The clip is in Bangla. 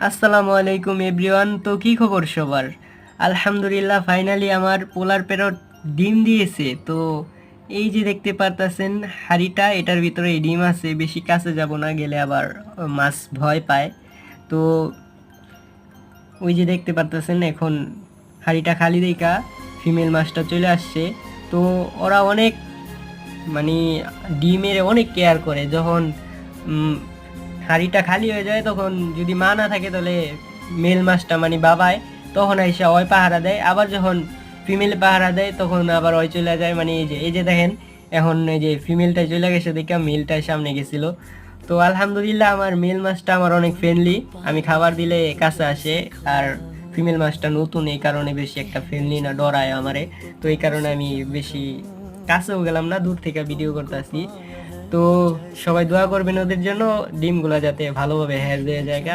আসসালামু আলাইকুম এভরিওয়ান। তো কি খবর সবার? আলহামদুলিল্লাহ, ফাইনালি আমার পোলার প্যারট ডিম দিয়েছে। তো এই যে দেখতে পারতাছেন হাঁড়িটা, এটার ভিতরে ডিম আছে। বেশি কাছে যাব না, গেলে আবার মাছ ভয় পায়। তো ওই যে দেখতে পারতেছেন এখন হাঁড়িটা খালি দেখা ফিমেল মাছটা চলে আসছে। তো ওরা অনেক মানে ডিমের অনেক কেয়ার করে। যখন উম, হাঁড়িটা খালি হয়ে যায়, তখন যদি মা না থাকে তাহলে মেল মাছটা বাবায় তখন এসে ওই পাহারা দেয়। আবার যখন ফিমেল পাহারা দেয় তখন আবার ওই চলে যায়। এই যে দেখেন, এখন এই যে ফিমেলটা চলে গেছে দেখে মেলটার সামনে গেছিল। তো আলহামদুলিল্লাহ, আমার মেল মাছটা আমার অনেক ফ্রেন্ডলি। আমি খাবার দিলে কাছে আসে। আর ফিমেল মাছটা নতুন, এই কারণে বেশি একটা ফ্রেন্ডলি না, ডরায় আমারে। তো এই কারণে আমি বেশি কাছেও গেলাম না, দূর থেকে ভিডিও করতেছি। তো সবাই দোয়া করবেন ওদের জন্য, ডিমগুলা যাতে ভালোভাবে হ্যাজ হয়ে যায়।